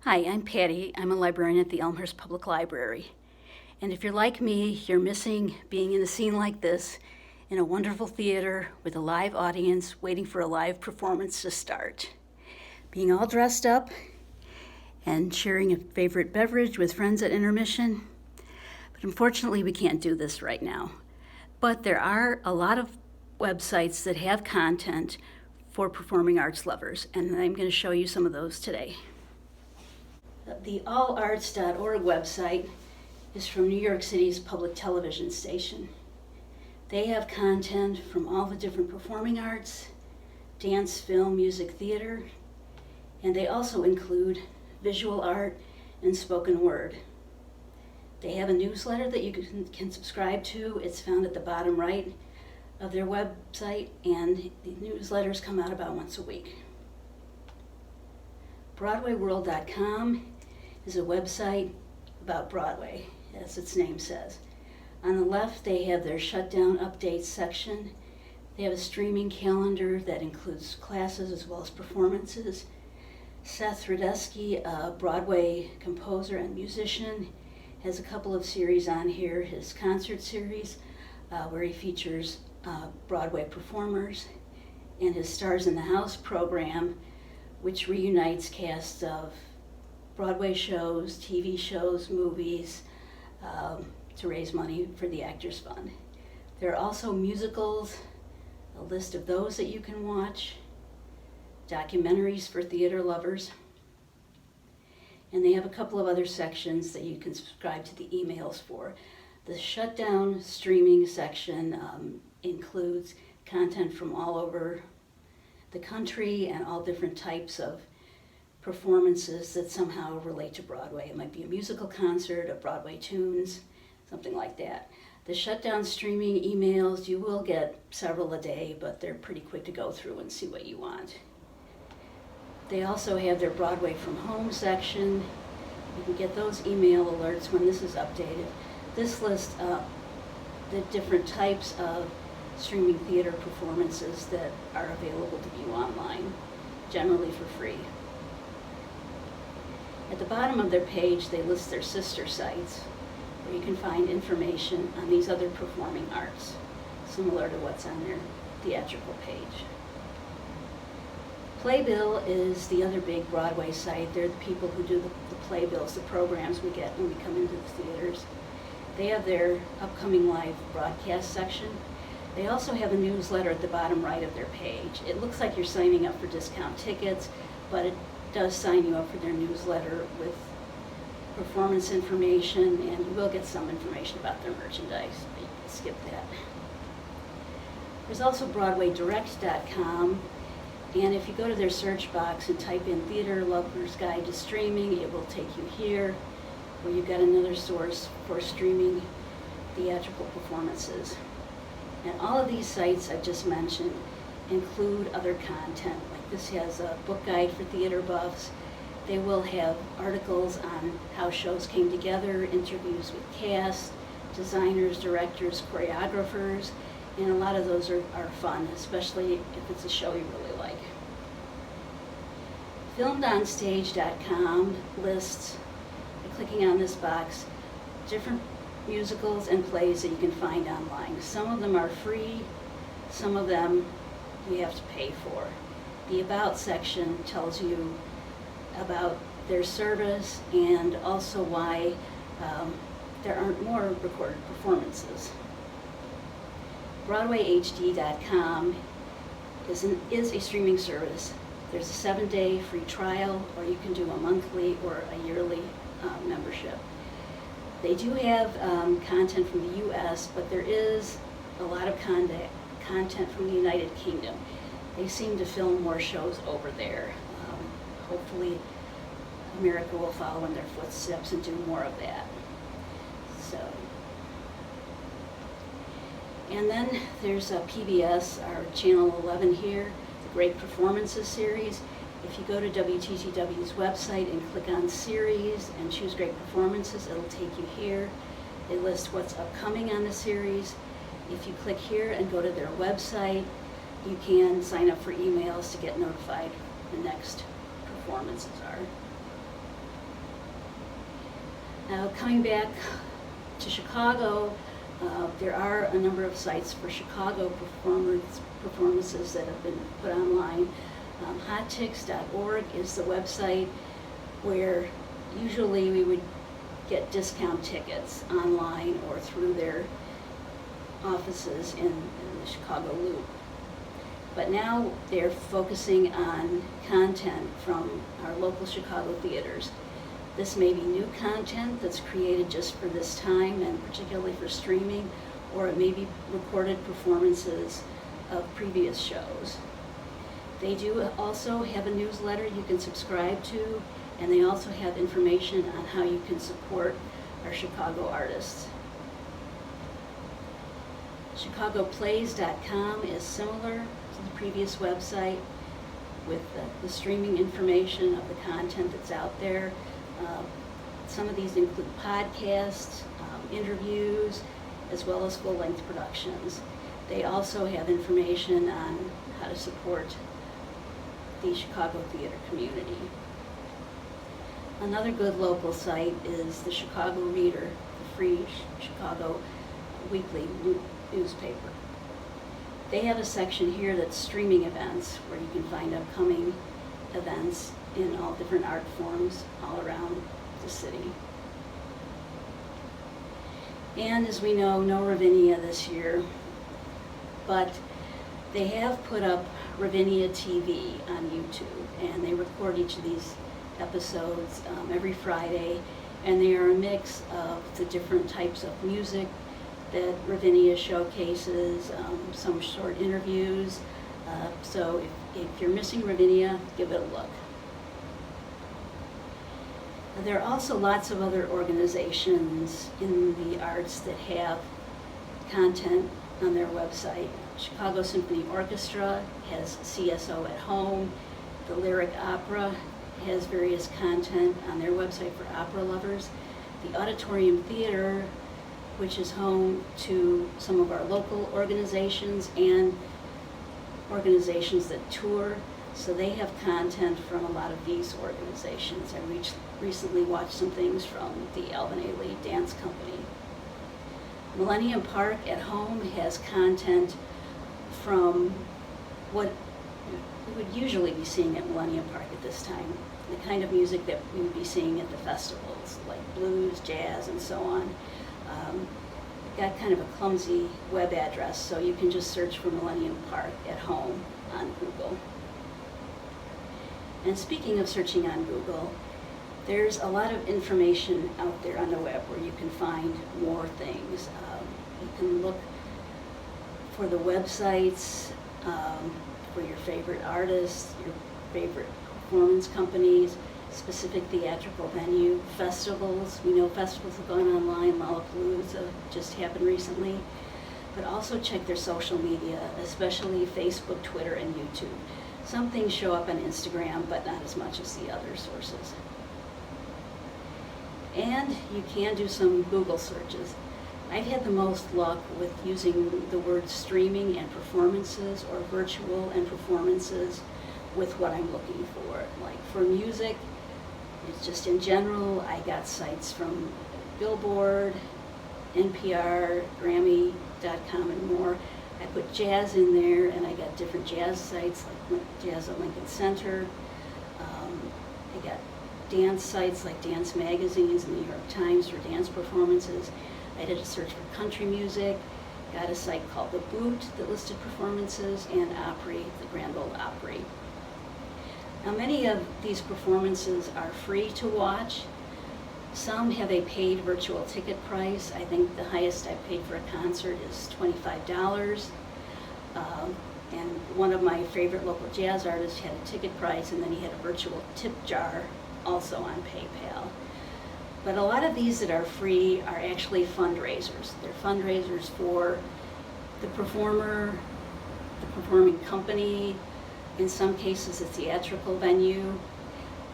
Hi, I'm Patti. I'm a librarian at the Elmhurst Public Library. And if you're like me, you're missing being in a scene like this in a wonderful theater with a live audience waiting for a live performance to start. Being all dressed up and sharing a favorite beverage with friends at intermission. But unfortunately, we can't do this right now. But there are a lot of websites that have content for performing arts lovers, and I'm going to show you some of those today. The allarts.org website is from New York City's public television station. They have content from all the different performing arts, dance, film, music, theater, and they also include visual art and spoken word. They have a newsletter that you can subscribe to. It's found at the bottom right of their website, and the newsletters come out about once a week. BroadwayWorld.com is a website about Broadway, as its name says. On the left, they have their Shutdown Updates section. They have a streaming calendar that includes classes as well as performances. Seth Rudetsky, a Broadway composer and musician, has a couple of series on here. His concert series, where he features Broadway performers, and his Stars in the House program, which reunites casts of Broadway shows, TV shows, movies, to raise money for the Actors Fund. There are also musicals, a list of those that you can watch, documentaries for theater lovers, and they have a couple of other sections that you can subscribe to the emails for. The Shutdown Streaming section includes content from all over the country and all different types of performances that somehow relate to Broadway. It might be a musical concert, of Broadway tunes, something like that. The Shutdown Streaming emails, you will get several a day, but they're pretty quick to go through and see what you want. They also have their Broadway from Home section. You can get those email alerts when this is updated. This lists the different types of streaming theater performances that are available to view online, generally for free. At the bottom of their page, they list their sister sites, where you can find information on these other performing arts, similar to what's on their theatrical page. Playbill is the other big Broadway site. They're the people who do the playbills, the programs we get when we come into the theaters. They have their upcoming live broadcast section. They also have a newsletter at the bottom right of their page. It looks like you're signing up for discount tickets, but it does sign you up for their newsletter with performance information, and you will get some information about their merchandise, but you can skip that. There's also BroadwayDirect.com, and if you go to their search box and type in Theater Lover's Guide to Streaming, it will take you here, where you've got another source for streaming theatrical performances. And all of these sites I've just mentioned include other content. Like this has a book guide for theater buffs. They will have articles on how shows came together, interviews with cast, designers, directors, choreographers, and a lot of those are fun, especially if it's a show you really like. filmedonstagecom lists, by clicking on this box, different musicals and plays that you can find online. Some of them are free, some of them you have to pay for. The About section tells you about their service and also why there aren't more recorded performances. BroadwayHDcom is a streaming service. There's a 7-day free trial, or you can do a monthly or a yearly membership. They do have content from the US, but there is a lot of content from the United Kingdom. They seem to film more shows over there. Hopefully America will follow in their footsteps and do more of that. And then there's a PBS, our Channel 11 here, the Great Performances series. If you go to WTTW's website and click on Series and choose Great Performances, it'll take you here. They list what's upcoming on the series. If you click here and go to their website, you can sign up for emails to get notified when the next performances are. Now, coming back to Chicago, there are a number of sites for Chicago performances that have been put online. HotTicks.org is the website where usually we would get discount tickets online or through their offices in the Chicago Loop. But now they're focusing on content from our local Chicago theaters. This may be new content that's created just for this time and particularly for streaming, or it may be recorded performances of previous shows. They do also have a newsletter you can subscribe to, and they also have information on how you can support our Chicago artists. ChicagoPlays.com is similar to the previous website with the streaming information of the content that's out there. Some of these include podcasts, interviews, as well as full-length productions. They also have information on how to support the Chicago theater community. Another good local site is the Chicago Reader, the free Chicago weekly newspaper. They have a section here that's streaming events, where you can find upcoming events in all different art forms all around the city. And as we know, no Ravinia this year, but they have put up Ravinia TV on YouTube, and they record each of these episodes every Friday, and they are a mix of the different types of music that Ravinia showcases, some short interviews. So if you're missing Ravinia, give it a look. There are also lots of other organizations in the arts that have content on their website. Chicago Symphony Orchestra has CSO at Home. The Lyric Opera has various content on their website for opera lovers. The Auditorium Theater, which is home to some of our local organizations and organizations that tour, so they have content from a lot of these organizations. I recently watched some things from the Alvin A. Lee Dance Company. Millennium Park at Home has content from what we would usually be seeing at Millennium Park at this time, the kind of music that we would be seeing at the festivals, like blues, jazz, and so on. Got kind of a clumsy web address, so you can just search for Millennium Park at Home on Google. And speaking of searching on Google, there's a lot of information out there on the web where you can find more things. You can look for the websites for your favorite artists, your favorite performance companies, specific theatrical venue, festivals. We know festivals have gone online. Lollapalooza just happened recently. But also check their social media, especially Facebook, Twitter, and YouTube. Some things show up on Instagram, but not as much as the other sources. And you can do some Google searches. I've had the most luck with using the word streaming and performances, or virtual and performances, with what I'm looking for. Like for music, it's just in general, I got sites from Billboard, NPR, Grammy.com, and more. I put jazz in there, and I got different jazz sites, like Jazz at Lincoln Center. I got dance sites like dance magazines and the New York Times for dance performances. I did a search for country music, got a site called The Boot that listed performances, and Opry, the Grand Ole Opry. Now, many of these performances are free to watch. Some have a paid virtual ticket price. I think the highest I've paid for a concert is $25. And one of my favorite local jazz artists had a ticket price, and then he had a virtual tip jar also on PayPal. But a lot of these that are free are actually fundraisers. They're fundraisers for the performer, the performing company, in some cases a theatrical venue,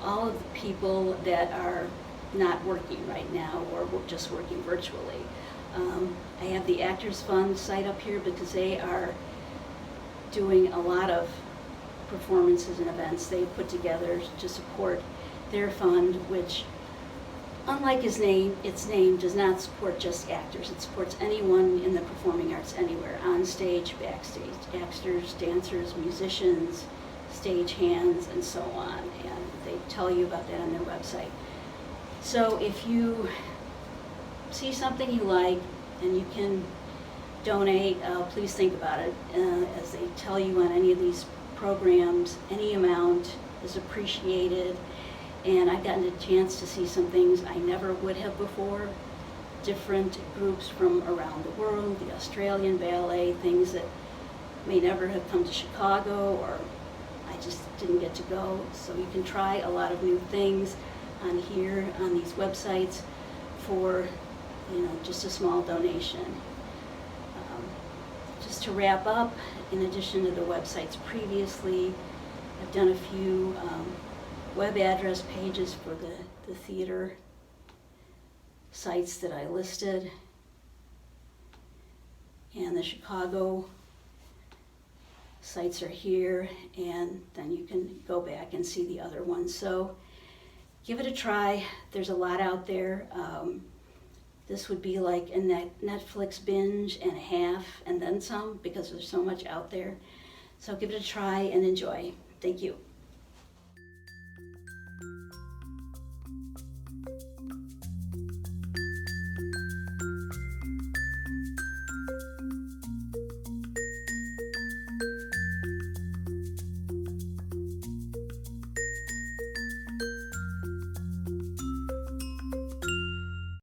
all of the people that are not working right now or just working virtually. I have the Actors Fund site up here because they are doing a lot of performances and events they put together to support their fund, which unlike its name does not support just actors. It supports anyone in the performing arts anywhere, on stage, backstage, actors, dancers, musicians, stage hands, and so on. And they tell you about that on their website. So if you see something you like and you can donate, please think about it. As they tell you on any of these programs, any amount is appreciated. And I've gotten a chance to see some things I never would have before. Different groups from around the world, the Australian ballet, things that may never have come to Chicago, or I just didn't get to go. So you can try a lot of new things on here, on these websites, for just a small donation. Just to wrap up, in addition to the websites previously, I've done a few web address pages for the theater sites that I listed, and the Chicago sites are here, and then you can go back and see the other ones. So give it a try. There's a lot out there. This would be like a Netflix binge and a half and then some, because there's so much out there. So give it a try and enjoy. Thank you.